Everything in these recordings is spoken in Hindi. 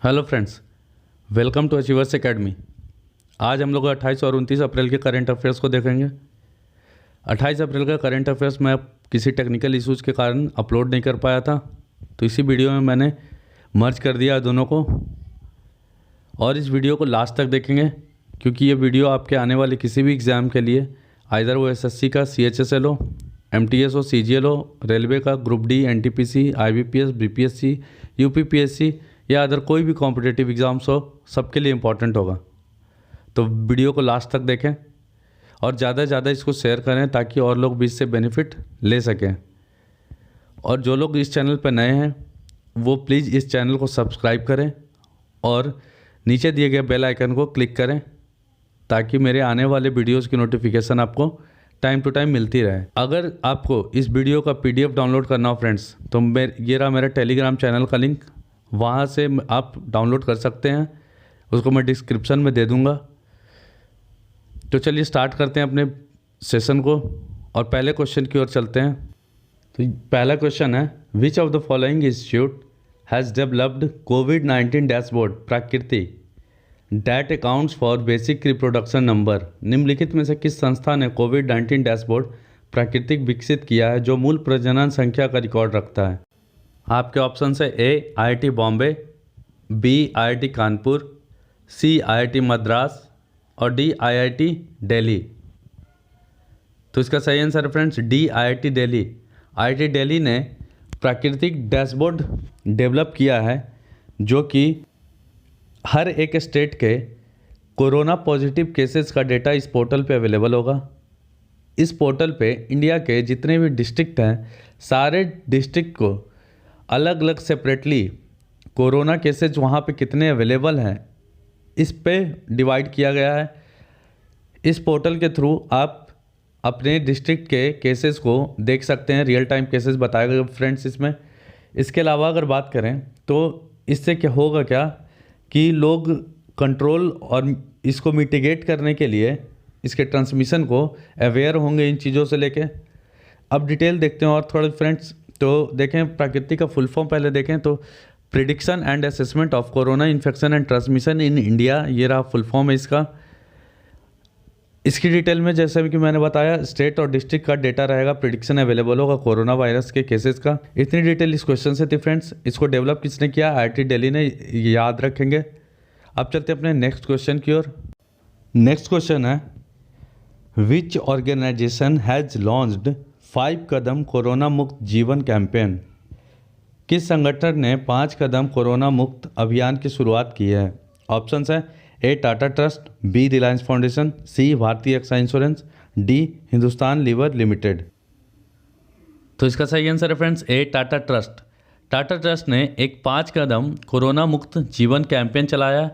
Hello friends, welcome to Achievers Academy. आज हम लोग 28 और 29 अप्रैल के करंट अफेयर्स को देखेंगे। 28 अप्रैल का करंट अफेयर्स मैं किसी टेक्निकल इश्यूज़ के कारण अपलोड नहीं कर पाया था, तो इसी वीडियो में मैंने मर्ज कर दिया दोनों को। और इस वीडियो को लास्ट तक देखेंगे क्योंकि ये वीडियो आपके आने वाले किसी भी एग्ज़ाम के लिए, आइदर वो एसएससी का CHSL हो, MTS हो, CGL हो, रेलवे का group D, NTPC, IBPS, BPSC, UPPSC या अदर कोई भी कॉम्पिटिटिव एग्ज़ाम्स हो, सबके लिए इम्पॉर्टेंट होगा। तो वीडियो को लास्ट तक देखें और ज़्यादा से ज़्यादा इसको शेयर करें ताकि और लोग भी इससे बेनिफिट ले सकें। और जो लोग इस चैनल पर नए हैं वो प्लीज़ इस चैनल को सब्सक्राइब करें और नीचे दिए गए बेल आइकन को क्लिक करें ताकि मेरे आने वाले वीडियोज़ की नोटिफिकेशन आपको टाइम टू टाइम मिलती रहे। अगर आपको इस वीडियो का PDF डाउनलोड करना हो फ्रेंड्स, तो ये रहा मेरा टेलीग्राम चैनल का लिंक, वहाँ से आप डाउनलोड कर सकते हैं। उसको मैं डिस्क्रिप्शन में दे दूँगा। तो चलिए स्टार्ट करते हैं अपने सेशन को और पहले क्वेश्चन की ओर चलते हैं। तो पहला क्वेश्चन है, which of the following institute has developed कोविड-19 dashboard Prakriti that accounts for basic reproduction number. निम्नलिखित में से किस संस्था ने कोविड-19 डैशबोर्ड प्राकृतिक विकसित किया है जो मूल प्रजनन संख्या का रिकॉर्ड रखता है? आपके ऑप्शन है A IIT Bombay, B IIT Kanpur, C IIT Madras और D IIT दिल्ली। तो इसका सही आंसर है friends D IIT Delhi. IIT Delhi ने प्राकृतिक डैशबोर्ड डेवलप किया है जो कि हर एक स्टेट के कोरोना पॉजिटिव केसेस का डेटा इस पोर्टल पे अवेलेबल होगा। इस पोर्टल पे इंडिया के जितने भी डिस्ट्रिक्ट हैं, सारे डिस्ट्रिक्ट को अलग अलग सेपरेटली कोरोना केसेज वहाँ पे कितने अवेलेबल हैं इस पे डिवाइड किया गया है। इस पोर्टल के थ्रू आप अपने डिस्ट्रिक्ट के केसेस को देख सकते हैं, रियल टाइम केसेस बताए गए फ्रेंड्स इसमें। इसके अलावा अगर बात करें तो इससे क्या होगा कि लोग कंट्रोल और इसको मिटिगेट करने के लिए इसके ट्रांसमिशन को अवेयर होंगे इन चीज़ों से लेके। अब डिटेल देखते हैं और थोड़े फ्रेंड्स। तो देखें प्रकृति का फुल फॉर्म पहले देखें तो prediction and assessment of corona infection and transmission in India, ये रहा फुल फॉर्म है इसका। इसकी डिटेल में जैसे कि मैंने बताया स्टेट और डिस्ट्रिक्ट का डेटा रहेगा, प्रिडिक्शन अवेलेबल होगा कोरोना वायरस के केसेस का। इतनी डिटेल इस क्वेश्चन से थी फ्रेंड्स। इसको डेवलप किसने किया? IIT दिल्ली ने, याद रखेंगे। अब चलते अपने नेक्स्ट क्वेश्चन की ओर। नेक्स्ट क्वेश्चन है, विच ऑर्गेनाइजेशन हैज़ लॉन्च्ड 5 कदम कोरोना मुक्त जीवन कैंपेन। किस संगठन ने 5 कदम कोरोना मुक्त अभियान की शुरुआत की है? ऑप्शंस है A Tata Trust, B Reliance Foundation, C Bhartiya AXA Insurance, D Hindustan Lever Limited. तो इसका सही आंसर है friends A Tata Trust. Tata Trust ने एक 5 कदम कोरोना मुक्त जीवन कैंपेन चलाया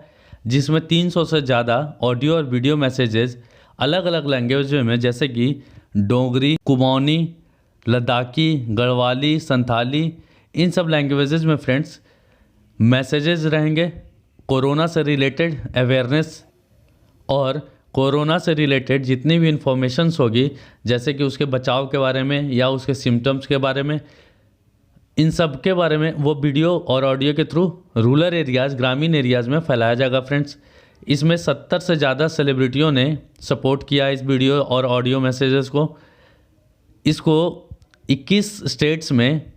जिसमें 300 से ज़्यादा ऑडियो और वीडियो मैसेजेस अलग अलग लैंग्वेज में, जैसे कि डोगरी, कुमाऊनी, लद्दाखी, गढ़वाली, संथाली, इन सब लैंग्वेजेस में फ्रेंड्स मैसेजेस रहेंगे कोरोना से रिलेटेड अवेयरनेस और कोरोना से रिलेटेड जितनी भी इंफॉर्मेशंस होगी, जैसे कि उसके बचाव के बारे में या उसके सिम्टम्स के बारे में, इन सब के बारे में वो वीडियो और ऑडियो के थ्रू रूरल एरियाज़, ग्रामीण एरियाज़ में फैलाया जाएगा फ्रेंड्स। इसमें 70 से ज़्यादा सेलिब्रिटियों ने सपोर्ट किया इस वीडियो और ऑडियो मैसेजेस को। इसको 21 स्टेट्स में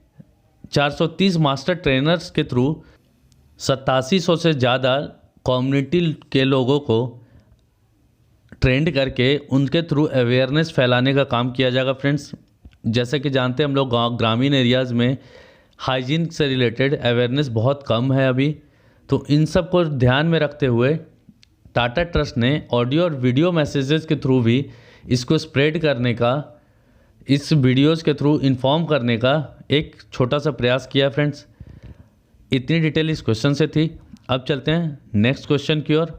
430 मास्टर ट्रेनर्स के थ्रू 8700 से ज़्यादा कम्युनिटी के लोगों को ट्रेंड करके उनके थ्रू अवेयरनेस फैलाने का काम किया जाएगा फ्रेंड्स। जैसे कि जानते हैं हम लोग गाँव, ग्रामीण एरियाज़ में हाइजीन से रिलेटेड अवेयरनेस बहुत कम है अभी। तो इन सब को ध्यान में रखते हुए टाटा ट्रस्ट ने ऑडियो और वीडियो मैसेजेस के थ्रू भी इसको स्प्रेड करने का, इस वीडियोज़ के थ्रू इन्फॉर्म करने का एक छोटा सा प्रयास किया फ्रेंड्स। इतनी डिटेल इस क्वेश्चन से थी। अब चलते हैं नेक्स्ट क्वेश्चन की ओर।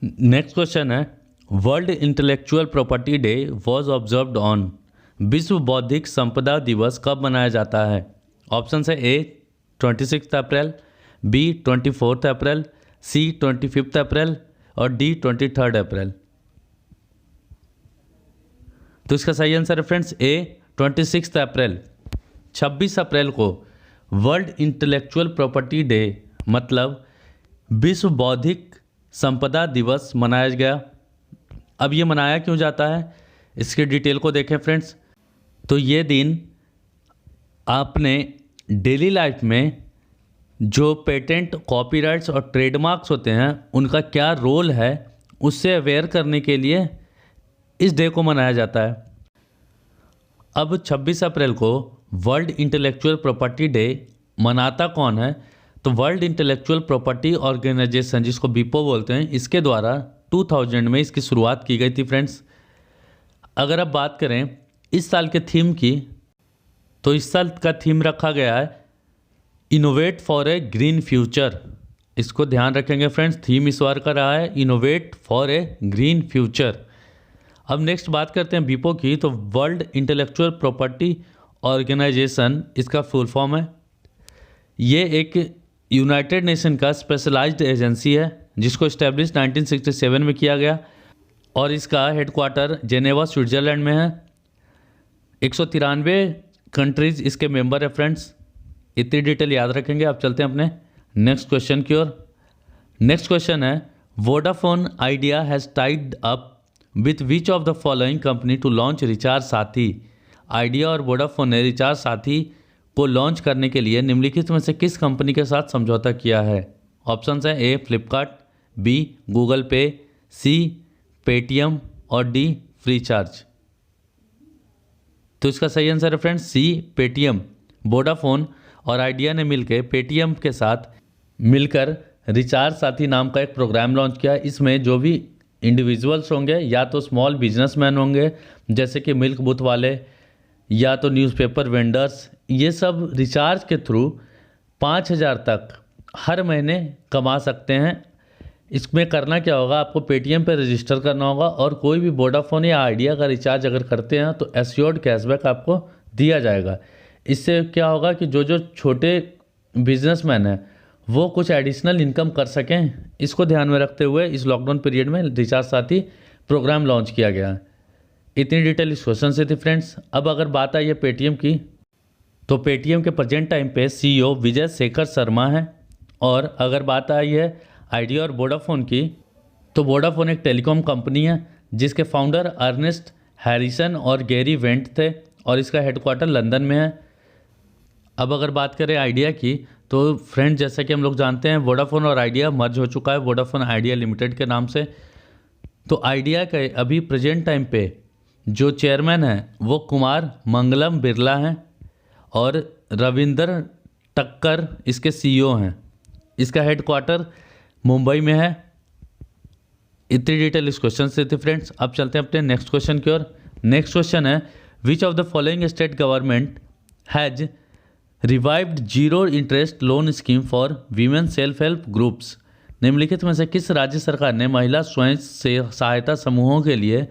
नेक्स्ट क्वेश्चन है, world intellectual property day was observed on. विश्व बौद्धिक संपदा दिवस कब मनाया जाता है? ऑप्शन है A 26 April, B 24 April, C 25 अप्रैल और D 23 अप्रैल। तो इसका सही आंसर है फ्रेंड्स A 26 अप्रैल। 26 अप्रैल को वर्ल्ड इंटेलेक्चुअल प्रॉपर्टी डे मतलब विश्व बौद्धिक संपदा दिवस मनाया गया। अब ये मनाया क्यों जाता है, इसकी डिटेल को देखें फ्रेंड्स। तो ये दिन आपने डेली लाइफ में जो पेटेंट, कॉपीराइट्स और ट्रेडमार्क्स होते हैं उनका क्या रोल है उससे अवेयर करने के लिए इस डे को मनाया जाता है। अब 26 अप्रैल को वर्ल्ड इंटेलेक्चुअल प्रॉपर्टी डे मनाता कौन है, तो वर्ल्ड इंटेलेक्चुअल प्रॉपर्टी ऑर्गेनाइजेशन जिसको वीपो बोलते हैं, इसके द्वारा 2000 में इसकी शुरुआत की गई थी फ्रेंड्स। अगर अब बात करें इस साल के थीम की, तो इस साल का थीम रखा गया है innovate for a green future. इसको ध्यान रखेंगे फ्रेंड्स, थीम इस बार का रहा है innovate for a green future. अब नेक्स्ट बात करते हैं वीपो की, तो वर्ल्ड इंटेलेक्चुअल प्रॉपर्टी ऑर्गेनाइजेशन इसका फुल फॉर्म है। ये एक यूनाइटेड नेशन का स्पेशलाइज्ड एजेंसी है जिसको इस्टेब्लिश 1967 में किया गया और इसका हेडक्वार्टर जेनेवा स्विट्ज़रलैंड में है। 193 कंट्रीज इसके मेंबर है फ्रेंड्स। इतनी डिटेल याद रखेंगे। अब चलते हैं अपने नेक्स्ट क्वेश्चन की ओर। नेक्स्ट क्वेश्चन है Vodafone Idea has tied up with which of the following company to launch recharge Saathi. Idea और वोडाफोन ने रिचार्ज साथी को लॉन्च करने के लिए निम्नलिखित में से किस कंपनी के साथ समझौता किया है। ऑप्शंस हैं ए फ्लिपकार्ट, बी गूगल पे, सी पेटीएम और डी फ्रीचार्ज। तो इसका सही आंसर है फ्रेंड्स सी पेटीएम। वोडाफोन और आइडिया ने मिलकर पेटीएम के साथ मिलकर रिचार्ज साथी नाम का एक प्रोग्राम लॉन्च किया। इसमें जो भी इंडिविजुअल्स होंगे या तो स्मॉल बिजनेसमैन होंगे जैसे कि मिल्क बूथ वाले या तो न्यूज़पेपर वेंडर्स, ये सब रिचार्ज के थ्रू 5,000 तक हर महीने कमा सकते हैं। इसमें करना क्या होगा, आपको पेटीएम पे रजिस्टर करना होगा और कोई भी वोडाफोन या आइडिया का रिचार्ज अगर करते हैं तो एश्योर्ड कैशबैक आपको दिया जाएगा। इससे क्या होगा कि जो जो छोटे बिजनेसमैन हैं वो कुछ एडिशनल इनकम कर सकें। इसको ध्यान में रखते हुए इस लॉकडाउन पीरियड में रिचार्ज साथी प्रोग्राम लॉन्च किया गया। इतनी डिटेल इस क्वेश्चन से थी फ्रेंड्स। अब अगर बात आई है पेटीएम की, तो पेटीएम के प्रेजेंट टाइम पे सीईओ विजय शेखर शर्मा है। और अगर बात आई है आइडिया और वोडाफोन की, तो वोडाफोन एक टेलीकॉम कंपनी है जिसके फाउंडर अर्नेस्ट हैरिसन और गैरी वेंट थे और इसका हेडक्वार्टर लंदन में है। अब अगर बात करें आइडिया की, तो फ्रेंड जैसा कि हम लोग जानते हैं वोडाफोन और आइडिया मर्ज हो चुका है वोडाफोन आइडिया लिमिटेड के नाम से। तो आइडिया के अभी प्रेजेंट टाइम पे जो चेयरमैन है वो कुमार मंगलम बिरला हैं और रविंदर टक्कर इसके सीईओ हैं। इसका हेडक्वार्टर मुंबई में है। इतनी डिटेल इस क्वेश्चन से थी फ्रेंड्स। अब चलते हैं अपने नेक्स्ट क्वेश्चन की ओर। नेक्स्ट क्वेश्चन है which of the following state government has revived zero interest loan scheme for women self help groups. निम्नलिखित में से किस राज्य सरकार ने महिला स्वयं सहायता समूहों के लिए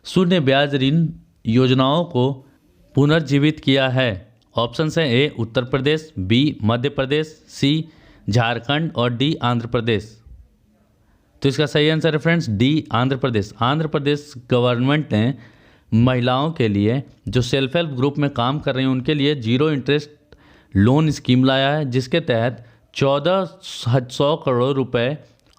शून्य ब्याज ऋण योजनाओं को पुनर्जीवित किया है। ऑप्शन है ए उत्तर प्रदेश, बी मध्य प्रदेश, सी झारखंड और डी आंध्र प्रदेश। तो इसका सही आंसर है friends D Andhra Pradesh. Andhra Pradesh government ने महिलाओं के लिए जो सेल्फ हेल्प ग्रुप में काम कर रही हैं उनके लिए जीरो इंटरेस्ट लोन स्कीम लाया है जिसके तहत 1400 करोड़ रुपए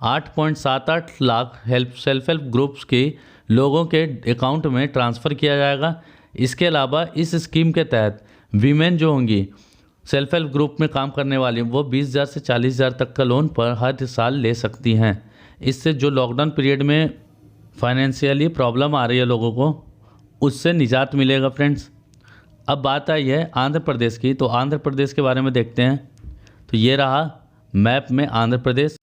8.78 लाख सेल्फ हेल्प ग्रुप्स के लोगों के अकाउंट में ट्रांसफ़र किया जाएगा। इसके अलावा इस स्कीम के तहत वीमेन जो होंगी सेल्फ हेल्प ग्रुप में काम करने वाली वो 20,000 से 40,000 तक का लोन पर हर साल ले सकती हैं। इससे जो लॉकडाउन पीरियड में फाइनेंशियली प्रॉब्लम आ रही है लोगों को उससे निजात मिलेगा फ्रेंड्स। अब बात आई है आंध्र प्रदेश की, तो आंध्र प्रदेश के बारे में देखते हैं। तो ये रहा मैप में आंध्र प्रदेश।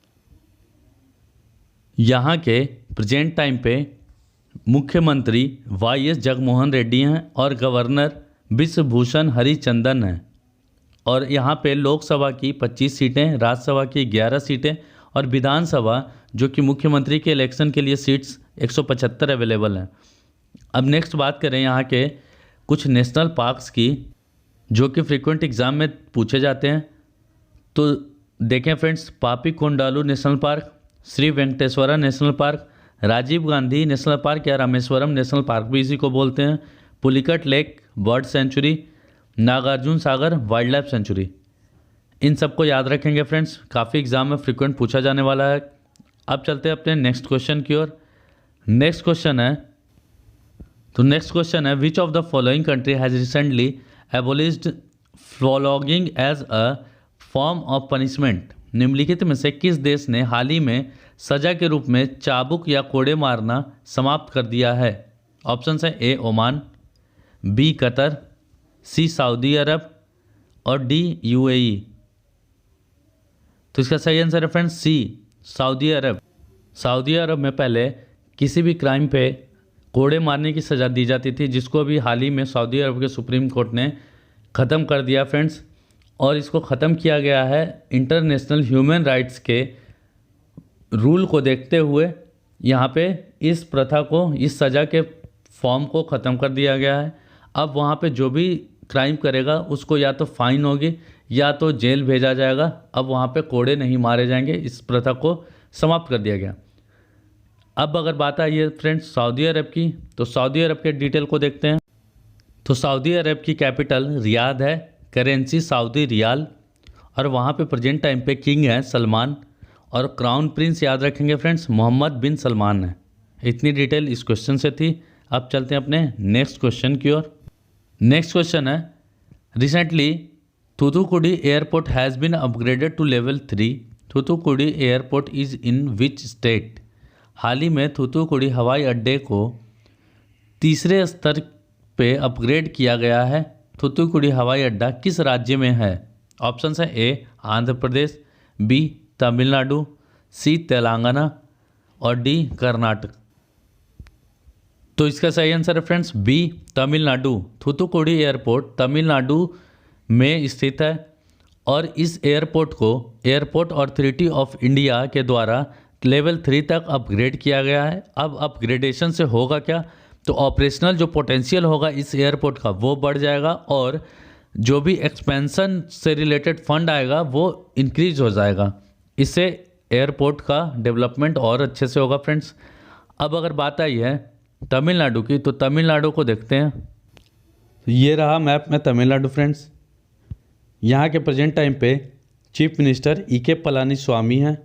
यहाँ के प्रेजेंट टाइम पे मुख्यमंत्री वाईएस जगनमोहन रेड्डी हैं और गवर्नर बिश्वभूषण हरिचंदन हैं। और यहाँ पे लोकसभा की 25 सीटें, राज्यसभा की 11 सीटें और विधानसभा जो कि मुख्यमंत्री के इलेक्शन के लिए सीट्स 175 अवेलेबल हैं। अब नेक्स्ट बात करें यहाँ के कुछ नेशनल पार्क्स की जो कि फ्रीक्वेंट एग्ज़ाम में पूछे जाते हैं। तो देखें friends, Papi Kondalu national park, Sri Venkateswara national park, Rajiv Gandhi national park या रामेश्वरम नेशनल पार्क भी इसी को बोलते हैं, Pulicat lake bird sanctuary, Nagarjuna Sagar wild life sanctuary. इन सबको याद रखेंगे फ्रेंड्स, काफ़ी एग्जाम में फ्रिक्वेंट पूछा जाने वाला है। अब चलते हैं अपने नेक्स्ट क्वेश्चन की ओर। नेक्स्ट क्वेश्चन है which of the following country has recently abolished flogging as a form of punishment. निम्नलिखित में से किस देश ने हाल ही में सजा के रूप में चाबुक या कोड़े मारना समाप्त कर दिया है? ऑप्शन है A Oman, B Qatar, C Saudi Arab और डी यूएई। तो इसका सही आंसर है friends C Saudi Arab. Saudi Arab में पहले किसी भी क्राइम पे कोड़े मारने की सज़ा दी जाती थी, जिसको भी हाल ही में सऊदी अरब के सुप्रीम कोर्ट ने ख़त्म कर दिया फ्रेंड्स। और इसको ख़त्म किया गया है इंटरनेशनल ह्यूमन राइट्स के रूल को देखते हुए। यहाँ पे इस प्रथा को, इस सज़ा के फॉर्म को ख़त्म कर दिया गया है। अब वहाँ पे जो भी क्राइम करेगा उसको या तो फाइन होगी या तो जेल भेजा जाएगा। अब वहाँ पे कोड़े नहीं मारे जाएंगे, इस प्रथा को समाप्त कर दिया गया। अब अगर बात आई है फ्रेंड्स सऊदी अरब की, तो सऊदी अरब के डिटेल को देखते हैं। तो सऊदी अरब की कैपिटल रियाद है, करेंसी सऊदी रियाल, और वहाँ पे प्रेजेंट टाइम पे किंग है सलमान, और क्राउन प्रिंस याद रखेंगे फ्रेंड्स मोहम्मद बिन सलमान है। इतनी डिटेल इस क्वेश्चन से थी। अब चलते हैं अपने नेक्स्ट क्वेश्चन की ओर। नेक्स्ट क्वेश्चन है recently Thoothukudi airport has been upgraded to level 3। Thoothukudi airport is in which state. हाल ही में थूथुकुडी हवाई अड्डे को तीसरे स्तर पे अपग्रेड किया गया है। थूथुकुडी हवाई अड्डा किस राज्य में है? ऑप्शन है A Andhra Pradesh, B Tamil Nadu, C Telangana और डी कर्नाटक। तो इसका सही आंसर है friends B Tamil Nadu. Thoothukudi airport Tamil Nadu में स्थित है और इस एयरपोर्ट को एयरपोर्ट अथॉरिटी ऑफ इंडिया के द्वारा लेवल 3 तक अपग्रेड किया गया है। अब अपग्रेडेशन से होगा क्या, तो ऑपरेशनल जो पोटेंशियल होगा इस एयरपोर्ट का वो बढ़ जाएगा और जो भी एक्सपेंशन से रिलेटेड फंड आएगा वो इंक्रीज हो जाएगा। इससे एयरपोर्ट का डेवलपमेंट और अच्छे से होगा फ्रेंड्स। अब अगर बात आई है तमिलनाडु की, तो तमिलनाडु को देखते हैं। ये रहा मैप में तमिलनाडु फ्रेंड्स। यहाँ के प्रेजेंट टाइम पे चीफ मिनिस्टर ई.के. पलानीस्वामी हैं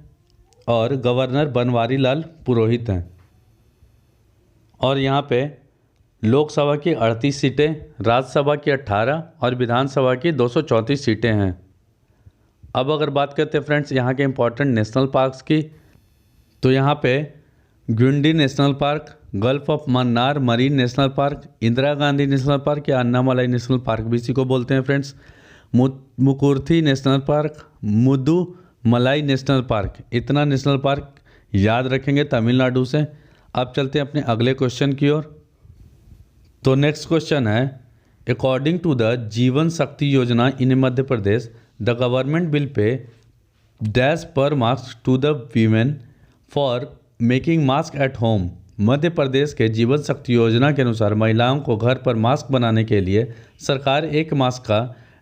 और गवर्नर बनवारी लाल पुरोहित हैं। और यहाँ पे लोकसभा की 38 सीटें, राज्यसभा की 18 और विधानसभा की 234 सीटें हैं। अब अगर बात करते हैं फ्रेंड्स यहाँ के इम्पोर्टेंट नेशनल पार्क्स की, तो यहाँ पे Guindy national park, gulf of Mannar marine national park, Indira Gandhi national park या अन्नामलाई नेशनल पार्क भी इसी को बोलते हैं friends, Mukurthi national park, Mudumalai national park. इतना नेशनल पार्क याद रखेंगे तमिलनाडु से। अब चलते हैं अपने अगले क्वेश्चन की ओर। तो नेक्स्ट क्वेश्चन है according to the Jeevan Shakti Yojana in Madhya Pradesh the government will pay dash per mask to the women for making mask at home. Madhya Pradesh के जीवन शक्ति योजना के अनुसार महिलाओं को घर पर मास्क बनाने के लिए सरकार एक मास्क का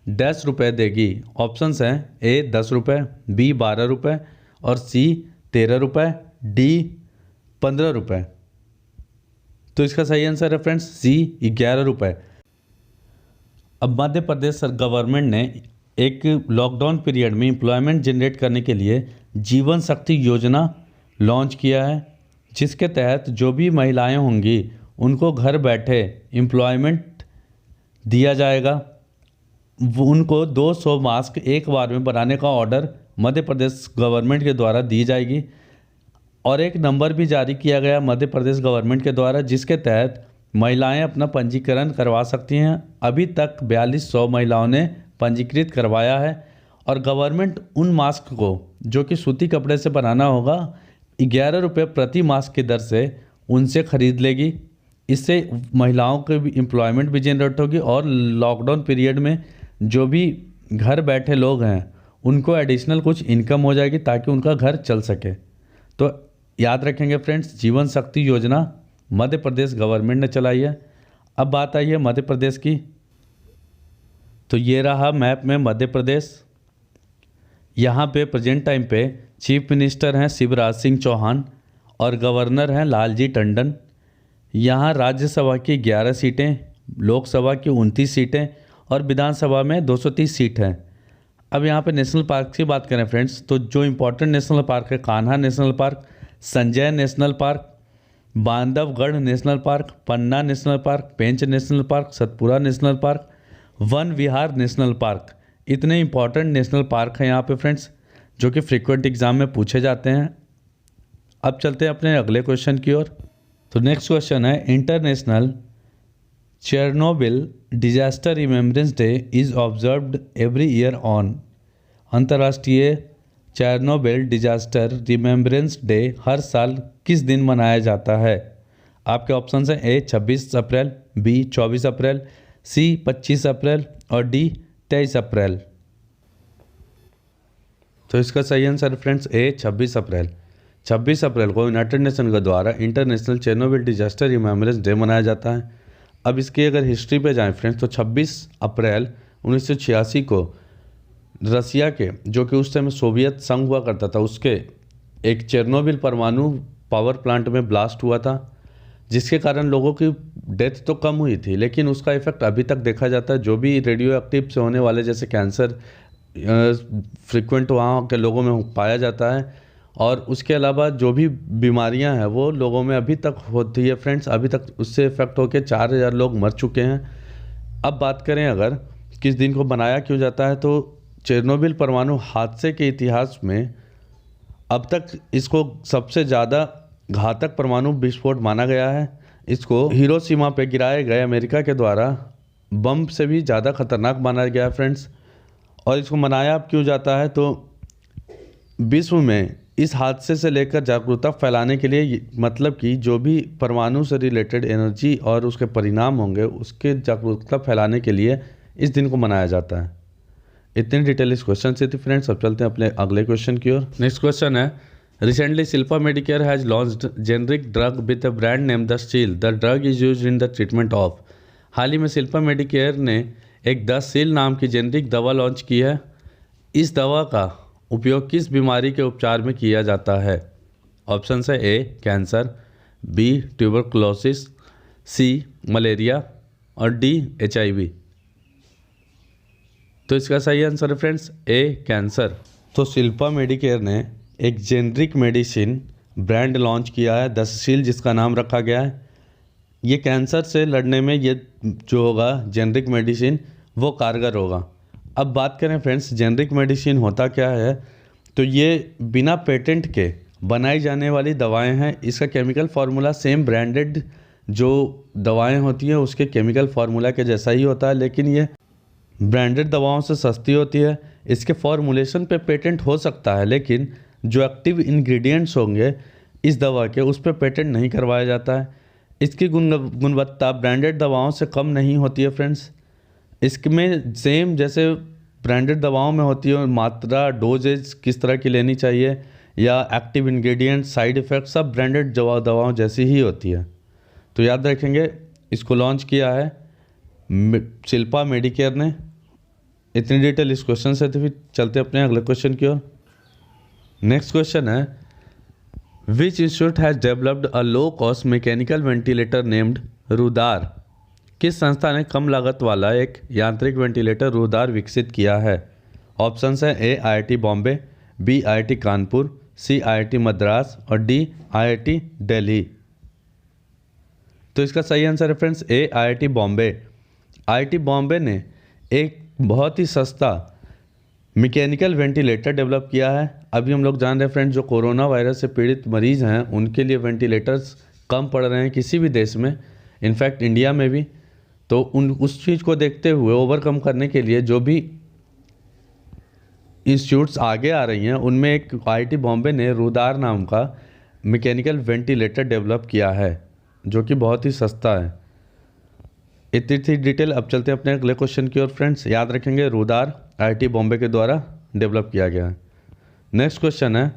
डैश रुपये देगी। ऑप्शंस हैं ए 10 रुपये, बी 12 रुपये और सी 13 रुपये, डी 15 रुपये। तो इसका सही आंसर है फ्रेंड्स सी 11 रुपये। अब मध्य प्रदेश गवर्नमेंट ने एक लॉकडाउन पीरियड में एम्प्लॉयमेंट जनरेट करने के लिए जीवन शक्ति योजना लॉन्च किया है, जिसके तहत जो भी महिलाएं होंगी उनको घर बैठे एम्प्लॉयमेंट दिया जाएगा। उनको 200 मास्क एक बार में बनाने का ऑर्डर मध्य प्रदेश गवर्नमेंट के द्वारा दी जाएगी। और एक नंबर भी जारी किया गया मध्य प्रदेश गवर्नमेंट के द्वारा, जिसके तहत महिलाएं अपना पंजीकरण करवा सकती हैं। अभी तक 4200 महिलाओं ने पंजीकृत करवाया है। और गवर्नमेंट उन मास्क को जो कि सूती कपड़े से बनाना होगा 11 रुपये प्रति मास्क की दर से उनसे ख़रीद लेगी। इससे महिलाओं के भी एम्प्लॉयमेंट भी जनरेट होगी और लॉकडाउन पीरियड में जो भी घर बैठे लोग हैं उनको एडिशनल कुछ इनकम हो जाएगी ताकि उनका घर चल सके। तो याद रखेंगे फ्रेंड्स, जीवन शक्ति योजना मध्य प्रदेश गवर्नमेंट ने चलाई है। अब बात आई है मध्य प्रदेश की, तो ये रहा मैप में मध्य प्रदेश। यहाँ पे प्रेजेंट टाइम पे चीफ मिनिस्टर हैं शिवराज सिंह चौहान और गवर्नर हैं लालजी टंडन। यहाँ राज्यसभा की 11 सीटें, लोकसभा की 29 सीटें और विधानसभा में 230 सीट हैं। अब यहाँ पे नेशनल पार्क की बात करें फ्रेंड्स, तो जो इम्पोर्टेंट नेशनल पार्क है Kanha national park, Sanjay national park, Bandhavgarh national park, Panna national park, Pench national park, Satpura national park, Van Vihar national park. इतने इंपॉर्टेंट नेशनल पार्क हैं यहाँ पे फ्रेंड्स, जो कि फ्रीक्वेंट एग्जाम में पूछे जाते हैं। अब चलते हैं अपने अगले क्वेश्चन की ओर। तो नेक्स्ट क्वेश्चन है, international Chernobyl disaster remembrance day is observed every year on. अंतर्राष्ट्रीय चेरनोबिल डिजास्टर रिमेम्बरेंस डे हर साल किस दिन मनाया जाता है? आपके ऑप्शन हैं ए 26 अप्रैल, बी 24 अप्रैल, सी 25 अप्रैल और डी 23 अप्रैल। तो इसका सही आंसर फ्रेंड्स ए 26 अप्रैल। 26 अप्रैल को यूनाइटेड नेशन के द्वारा international Chernobyl disaster remembrance day मनाया जाता है। अब इसकी अगर हिस्ट्री पे जाएं फ्रेंड्स, तो 26 अप्रैल 1986 को रसिया के, जो कि उस समय सोवियत संघ हुआ करता था, उसके एक चेरनोबिल परमाणु पावर प्लांट में ब्लास्ट हुआ था, जिसके कारण लोगों की डेथ तो कम हुई थी, लेकिन उसका इफेक्ट अभी तक देखा जाता है। जो भी रेडियो एक्टिव से होने वाले जैसे कैंसर फ्रिक्वेंट वहाँ के लोगों में पाया जाता है, और उसके अलावा जो भी बीमारियां हैं वो लोगों में अभी तक होती है फ्रेंड्स। अभी तक उससे इफेक्ट होकर 4000 लोग मर चुके हैं। अब बात करें अगर किस दिन को बनाया क्यों जाता है, तो चेरनोबिल परमाणु हादसे के इतिहास में अब तक इसको सबसे ज़्यादा घातक परमाणु विस्फोट माना गया है। इसको हिरोशिमा पे गिराए गए अमेरिका के द्वारा बम से भी ज़्यादा खतरनाक माना गया है फ्रेंड्स। और इसको मनाया अब क्यों जाता है, तो विश्व में इस हादसे से लेकर जागरूकता फैलाने के लिए, मतलब कि जो भी परमाणु से रिलेटेड एनर्जी और उसके परिणाम होंगे उसके जागरूकता फैलाने के लिए इस दिन को मनाया जाता है। इतनी डिटेल इस क्वेश्चन से थी फ्रेंड्स। अब चलते हैं अपने अगले क्वेश्चन की ओर। नेक्स्ट क्वेश्चन है, recently Shilpa Medicare has launched generic drug with the brand name the Sheel. The drug is used in the treatment of. हाल ही में शिल्पा मेडिकेयर ने एक द शील नाम की जेनरिक दवा लॉन्च की है। इस दवा का उपयोग किस बीमारी के उपचार में किया जाता है? ऑप्शन है ए कैंसर, बी ट्यूबरकुलोसिस, सी मलेरिया और डी HIV। तो इसका सही आंसर है फ्रेंड्स ए कैंसर। तो शिल्पा मेडिकेयर ने एक जेनरिक मेडिसिन ब्रांड लॉन्च किया है द शील, जिसका नाम रखा गया है। ये कैंसर से लड़ने में ये जो होगा जेनरिक मेडिसिन वो कारगर होगा। अब बात करें फ्रेंड्स जेनरिक मेडिसिन होता क्या है, तो ये बिना पेटेंट के बनाई जाने वाली दवाएं हैं। इसका केमिकल फार्मूला सेम ब्रांडेड जो दवाएं होती हैं उसके केमिकल फार्मूला के जैसा ही होता है, लेकिन ये ब्रांडेड दवाओं से सस्ती होती है। इसके फॉर्मुलेशन पे पेटेंट हो सकता है, लेकिन जो एक्टिव इंग्रेडिएंट्स होंगे इस दवा के उस पर पेटेंट नहीं करवाया जाता है। इसकी गुणवत्ता ब्रांडेड दवाओं से कम नहीं होती है फ्रेंड्स। इसमें सेम जैसे ब्रांडेड दवाओं में होती है, मात्रा डोजेज किस तरह की लेनी चाहिए या एक्टिव इंग्रेडिएंट साइड इफ़ेक्ट सब ब्रांडेड दवाओं जैसी ही होती है। तो याद रखेंगे, इसको लॉन्च किया है शिल्पा मेडिकेयर ने। इतनी डिटेल इस क्वेश्चन से, तो फिर चलते अपने अगले क्वेश्चन की ओर। नेक्स्ट क्वेश्चन है, which institute has developed a low cost mechanical ventilator named Ruhdaar. किस संस्था ने कम लागत वाला एक यांत्रिक वेंटिलेटर रुदार विकसित किया है? ऑप्शन है A IIT Bombay, B IIT Kanpur, C IIT Madras और डी IIT दिल्ली। तो इसका सही आंसर है friends A IIT Bombay. IIT Bombay ने एक बहुत ही सस्ता मैकेनिकल वेंटिलेटर डेवलप किया है। अभी हम लोग जान रहे हैं फ्रेंड्स, जो कोरोना वायरस से पीड़ित मरीज़ हैं उनके लिए वेंटिलेटर्स कम पड़ रहे हैं किसी भी देश में, इनफैक्ट इंडिया में भी। तो उस चीज़ को देखते हुए ओवरकम करने के लिए जो भी इंस्टीट्यूट्स आगे आ रही हैं उनमें एक IIT बॉम्बे ने रुदार नाम का मैकेनिकल वेंटिलेटर डेवलप किया है, जो कि बहुत ही सस्ता है। इतनी थी डिटेल। अब चलते हैं अपने अगले क्वेश्चन की ओर फ्रेंड्स। याद रखेंगे रुदार IIT बॉम्बे के द्वारा डेवलप किया गया है। नेक्स्ट क्वेश्चन है,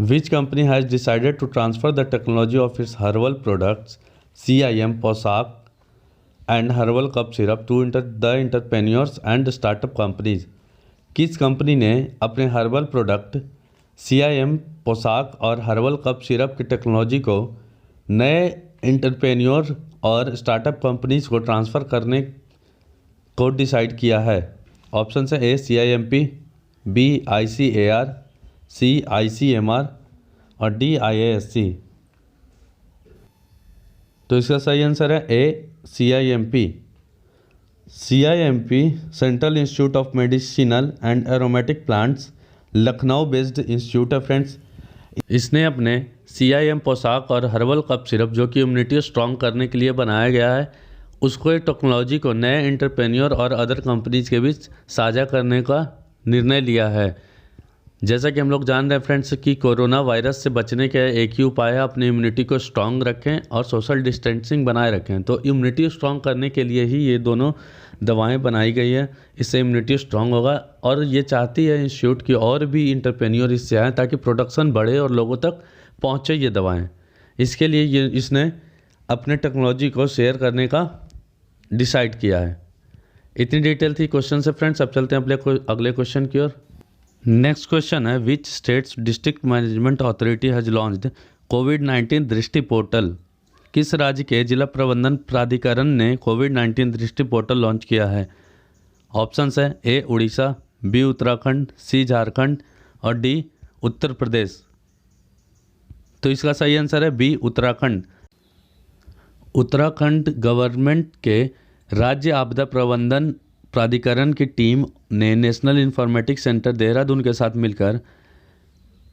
which company has decided to transfer the technology of its herbal products CIM Poshak and herbal cough syrup to the entrepreneurs and startup companies. किस कंपनी ने अपने हर्बल प्रोडक्ट CIM पोशाक और हर्बल कप सिरप की टेक्नोलॉजी को नए एंटरप्रेन्योर और स्टार्टअप कंपनीज को ट्रांसफ़र करने को डिसाइड किया है? ऑप्शन है ए CIMP, बी ICAR, सी ICMR और डी IASC। तो इसका सही आंसर है ए CIMP। CIMP central institute of medicinal and aromatic plants Lucknow based institute है फ्रेंड्स। इसने अपने CIM पोशाक और हर्बल कप सिरप जो कि इम्यूनिटी स्ट्रॉन्ग करने के लिए बनाया गया है, उसको एक टेक्नोलॉजी को नए एंटरप्रेन्योर और अदर कंपनीज के बीच साझा करने का निर्णय लिया है। जैसा कि हम लोग जान रहे हैं फ्रेंड्स कि कोरोना वायरस से बचने का एक ही उपाय है अपनी इम्यूनिटी को स्ट्रॉन्ग रखें और सोशल डिस्टेंसिंग बनाए रखें। तो इम्यूनिटी स्ट्रॉन्ग करने के लिए ही ये दोनों दवाएं बनाई गई है, इससे इम्यूनिटी स्ट्रॉन्ग होगा। और ये चाहती है इंस्टीट्यूट की और भी एंटरप्रेन्योर इससे आए ताकि प्रोडक्शन बढ़े और लोगों तक पहुँचे ये दवाएँ। इसके लिए ये इसने अपने टेक्नोलॉजी को शेयर करने का डिसाइड किया है। इतनी डिटेल थी क्वेश्चन से फ्रेंड्स। अब चलते हैं अपने अगले क्वेश्चन की ओर। नेक्स्ट क्वेश्चन है which states district management authority has launched कोविड-19 दृष्टि पोर्टल। किस राज्य के जिला प्रबंधन प्राधिकरण ने कोविड-19 दृष्टि पोर्टल लॉन्च किया है। ऑप्शंस है ए उड़ीसा, बी उत्तराखंड, सी झारखंड और डी उत्तर प्रदेश। तो इसका सही आंसर है बी उत्तराखंड। उत्तराखंड गवर्नमेंट के राज्य आपदा प्रबंधन प्राधिकरण की टीम ने नेशनल इंफॉर्मेटिक्स सेंटर देहरादून के साथ मिलकर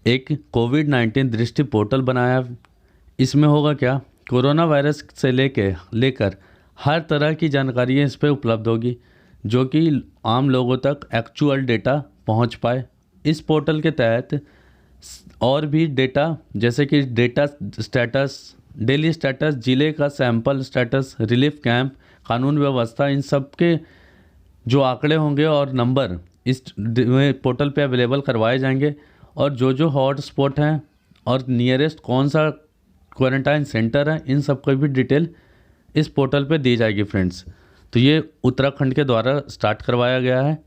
एक कोविड-19 दृष्टि पोर्टल बनाया। इसमें होगा क्या, कोरोना वायरस से लेकर हर तरह की जानकारियाँ इस पर उपलब्ध होगी जो कि आम लोगों तक एक्चुअल डेटा पहुंच पाए। इस पोर्टल के तहत और भी डेटा जैसे कि डेटा स्टेटस, डेली स्टेटस, जिले का सैंपल स्टेटस, रिलीफ कैंप, कानून व्यवस्था, इन सब के जो आंकड़े होंगे और नंबर इस पोर्टल पे अवेलेबल करवाए जाएंगे। और जो जो हॉट स्पॉट हैं और नियरेस्ट कौन सा क्वारंटाइन सेंटर है, इन सब की भी डिटेल इस पोर्टल पे दी जाएगी फ्रेंड्स। तो ये उत्तराखंड के द्वारा स्टार्ट करवाया गया है।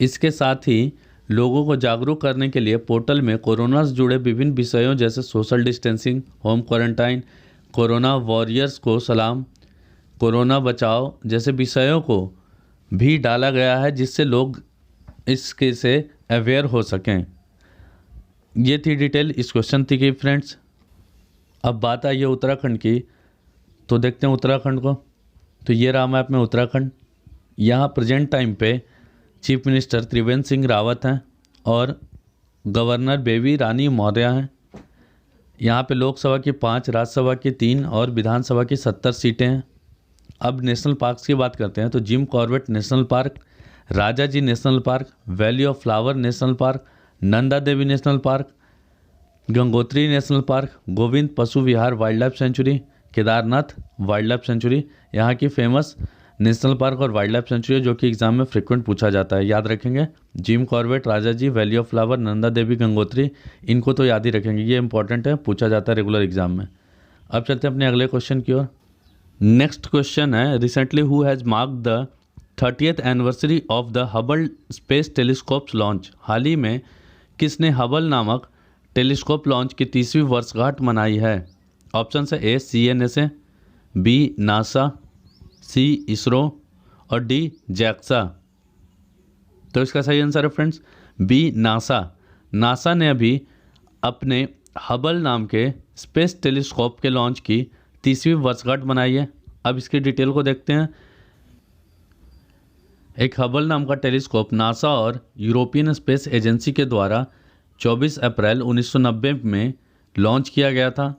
इसके साथ ही लोगों को जागरूक करने के लिए पोर्टल में कोरोना से जुड़े विभिन्न विषयों जैसे social distancing, home quarantine, corona warriors को सलाम, कोरोना बचाओ जैसे विषयों को भी डाला गया है जिससे लोग इसके से अवेयर हो सकें। ये थी डिटेल इस क्वेश्चन की फ्रेंड्स। अब बात आई है उत्तराखंड की, तो देखते हैं उत्तराखंड को। तो ये रहा मैप में उत्तराखंड। यहाँ प्रेजेंट टाइम पे चीफ मिनिस्टर त्रिवेंद्र सिंह रावत हैं और गवर्नर बेबी रानी मौर्य हैं। यहाँ पे लोकसभा की 5, राज्यसभा की 3 और विधानसभा की 70 सीटें हैं। अब नेशनल पार्क्स की बात करते हैं तो Jim Corbett national park, Rajaji national park, valley of flower national park, Nanda Devi national park, Gangotri national park, Govind Pashu Vihar wild life sanctuary, Kedarnath wild life sanctuary यहाँ की फेमस नेशनल पार्क और वाइल्ड लाइफ सेंचुरी जो कि एग्जाम में फ्रिक्वेंट पूछा जाता है। याद रखेंगे Jim Corbett, Rajaji, valley of flower, Nanda Devi, Gangotri, इनको तो याद ही रखेंगे, ये इंपॉर्टेंट है, पूछा जाता है रेगुलर एग्जाम में। अब चलते हैं अपने अगले क्वेश्चन की ओर। नेक्स्ट क्वेश्चन है recently who has mark the 30th anniversary of the Hubble space telescopes launch. हाल ही में किसने हबल नामक टेलीस्कोप लॉन्च की 30वीं वर्षगांठ मनाई है। ऑप्शन है ए CNSA, बी नासा, सी इसरो और डी जैक्सा। तो इसका सही आंसर है फ्रेंड्स बी नासा। नासा ने अभी अपने हबल नाम के स्पेस टेलीस्कोप के लॉन्च की 30वीं वर्षगांठ मनाई है। अब इसकी डिटेल को देखते हैं। एक हबल नाम का टेलीस्कोप नासा और यूरोपियन स्पेस एजेंसी के द्वारा 24 अप्रैल 1990 में लॉन्च किया गया था।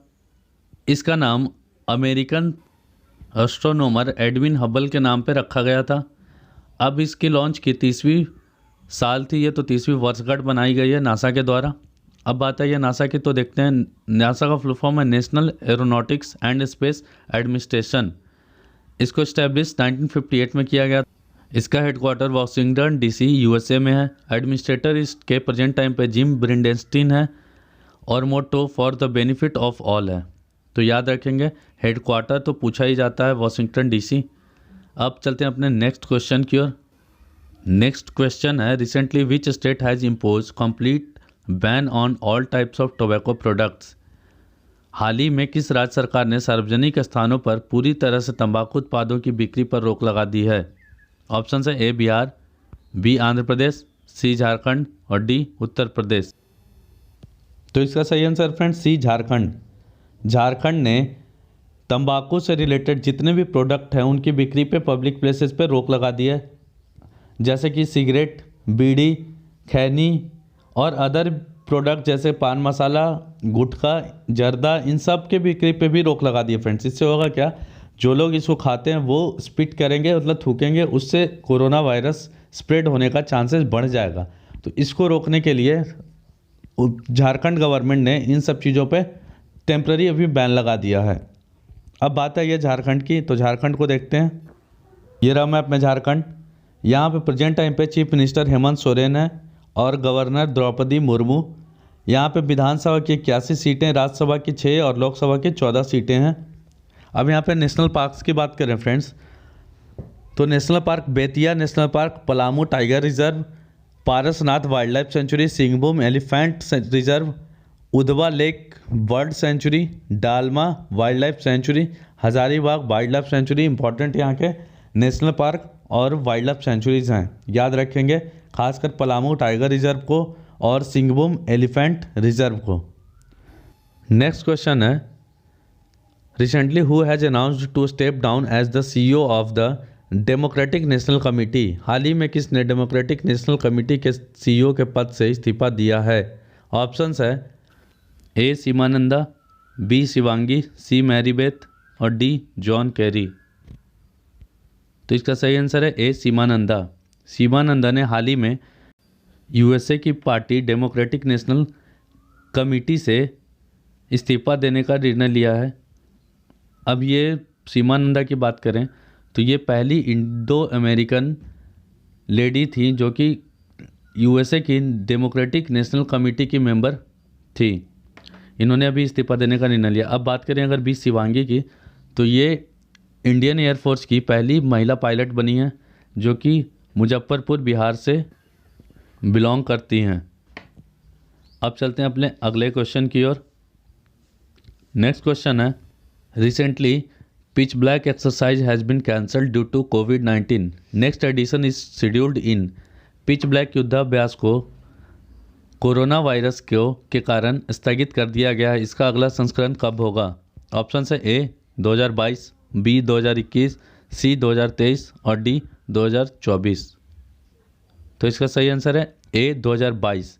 इसका नाम अमेरिकन एस्ट्रोनॉमर एडविन हबल के नाम पर रखा गया था। अब इसकी लॉन्च की 30वीं साल थी ये, तो 30वीं वर्षगांठ बनाई गई है नासा के द्वारा। अब बात आई है नासा की, तो देखते हैं नासा का फुल फॉर्म है national aeronautics and space administration. इसको इस्टेब्लिश 1958 में किया गया। इसका हेडक्वार्टर वाशिंगटन DC USA में है। एडमिनिस्ट्रेटर इसके प्रेजेंट टाइम पे जिम ब्रिंडेनस्टीन है और motto for the benefit of all है। तो याद रखेंगे हेडक्वार्टर तो पूछा ही जाता है वाशिंगटन DC। अब चलते हैं अपने नेक्स्ट क्वेश्चन की ओर। नेक्स्ट क्वेश्चन है recently which state has impose complete ban on all types of tobacco products. हाल ही में किस राज्य सरकार ने सार्वजनिक स्थानों पर पूरी तरह से तंबाकू उत्पादों की बिक्री पर रोक लगा दी है। ऑप्शन है ए बिहार, बी आंध्र प्रदेश, सी झारखंड और डी उत्तर प्रदेश। तो इसका सही आंसर फ्रेंड्स सी झारखंड। झारखंड ने तंबाकू से रिलेटेड जितने भी प्रोडक्ट हैं उनकी बिक्री पे पब्लिक प्लेसेस पे रोक लगा दी है, जैसे कि सिगरेट, बीड़ी, खैनी और अदर प्रोडक्ट जैसे पान मसाला, गुटखा, जर्दा, इन सब के बिक्री पे भी रोक लगा दी है फ्रेंड्स। इससे होगा क्या, जो लोग इसको खाते हैं वो स्पिट करेंगे, मतलब थूकेंगे, उससे कोरोना वायरस स्प्रेड होने का चांसेस बढ़ जाएगा। तो इसको रोकने के लिए झारखंड गवर्नमेंट ने इन सब चीज़ों पे टेम्प्ररी अभी बैन लगा दिया है। अब बात है ये झारखंड की, तो झारखंड को देखते हैं। ये रहा मैप में झारखंड। यहाँ पे प्रेजेंट टाइम पे चीफ मिनिस्टर हेमंत सोरेन है और गवर्नर द्रौपदी मुर्मू। यहाँ पे विधानसभा की 81 सीटें, राज्यसभा की 6 और लोकसभा की 14 सीटें हैं। अब यहाँ पे नेशनल पार्क्स की बात करें फ्रेंड्स, तो national park Bettiah national park, Palamu tiger reserve, Parasnath wild life sanctuary, Singhbhum elephant reserve, Udhwa lake bird sanctuary, Dalma wild life sanctuary, Hazaribagh wild life sanctuary important यहाँ के नेशनल पार्क और वाइल्ड लाइफ सेंचुरीज हैं, याद रखेंगे, खासकर पलामू टाइगर रिजर्व को और सिंहभूम एलिफेंट रिजर्व को। नेक्स्ट क्वेश्चन है, recently who has announced to step down as the CEO of the democratic national committee. हाल ही में किसने डेमोक्रेटिक नेशनल कमेटी के CEO के पद से इस्तीफा दिया है? ऑप्शंस है ए सीमानंदा, बी शिवांगी, सी मैरीबेथ और डी जॉन कैरी। तो इसका सही आंसर है ए सीमानंदा। सीमानंदा ने हाल ही में USA की पार्टी डेमोक्रेटिक नेशनल कमेटी से इस्तीफा देने का निर्णय लिया है। अब ये सीमानंदा की बात करें तो ये पहली इंडो अमेरिकन लेडी थी जो कि USA की डेमोक्रेटिक नेशनल कमेटी की मेंबर थी। इन्होंने अभी इस्तीफा देने का निर्णय लिया। अब बात करें अगर बी शिवांगी की, तो ये इंडियन एयरफोर्स की पहली महिला पायलट बनी है जो कि मुजफ्फरपुर बिहार से बिलोंग करती हैं। अब चलते हैं अपने अगले क्वेश्चन की ओर। नेक्स्ट क्वेश्चन है, recently pitch black exercise has been cancelled due to COVID-19। Next edition is scheduled in. Pitch black युद्धाभ्यास को कोरोना वायरस के कारण स्थगित कर दिया गया है। इसका अगला संस्करण कब होगा? ऑप्शन है ए 2022, बी 2021, सी 2023 और डी 2024। तो इसका सही आंसर है ए 2022।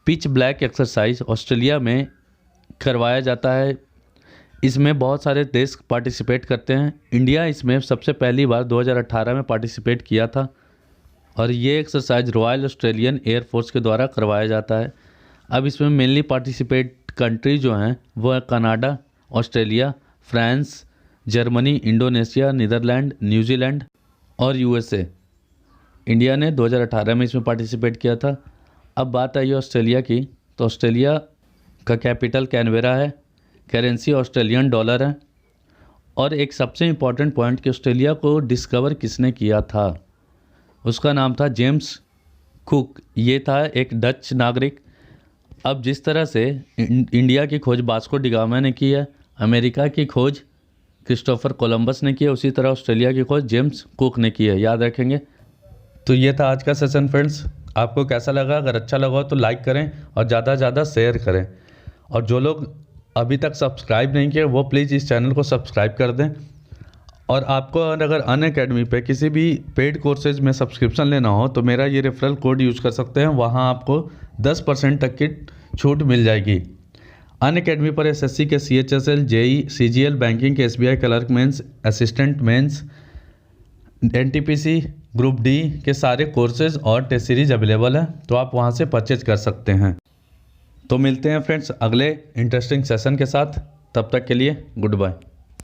पिच ब्लैक एक्सरसाइज ऑस्ट्रेलिया में करवाया जाता है। इसमें बहुत सारे देश पार्टिसिपेट करते हैं। इंडिया इसमें सबसे पहली बार 2018 में पार्टिसिपेट किया था और ये एक्सरसाइज रॉयल ऑस्ट्रेलियन एयरफोर्स के द्वारा करवाया जाता है। अब इसमें मेनली पार्टिसिपेट कंट्री जो हैं वो है Canada, Australia, France, Germany, Indonesia, Netherland, New Zealand और USA। इंडिया ने 2018 में इसमें पार्टिसिपेट किया था। अब बात आई ऑस्ट्रेलिया की, तो ऑस्ट्रेलिया का कैपिटल कैनबेरा है, करेंसी ऑस्ट्रेलियन डॉलर है और एक सबसे इम्पॉर्टेंट पॉइंट कि ऑस्ट्रेलिया को डिस्कवर किसने किया था, उसका नाम था जेम्स कुक। ये था एक डच नागरिक। अब जिस तरह से इंडिया की खोज वास्को डी गामा ने की है, अमेरिका की खोज क्रिस्टोफर कोलंबस ने की है, उसी तरह ऑस्ट्रेलिया की खोज जेम्स कुक ने की है, याद रखेंगे। तो ये था आज का सेशन फ्रेंड्स। आपको कैसा लगा? अगर अच्छा लगा हो तो लाइक करें और ज़्यादा से ज़्यादा शेयर करें। और जो लोग अभी तक सब्सक्राइब नहीं किए वो प्लीज़ इस चैनल को सब्सक्राइब कर दें। और आपको अगर अनअकैडमी पे किसी भी पेड कोर्सेज में सब्सक्रिप्शन लेना हो तो मेरा ये रेफरल कोड यूज़ कर सकते हैं, वहाँ आपको 10% तक की छूट मिल जाएगी। अनअकैडमी पर SSC के CHSL, JEE, CGL, बैंकिंग के SBI clerk mains, assistant mains, NTPC, group D के सारे कोर्सेज और टेस्ट सीरीज अवेलेबल है, तो आप वहाँ से परचेज कर सकते हैं। तो मिलते हैं फ्रेंड्स अगले इंटरेस्टिंग सेशन के साथ, तब तक के लिए गुड बाय।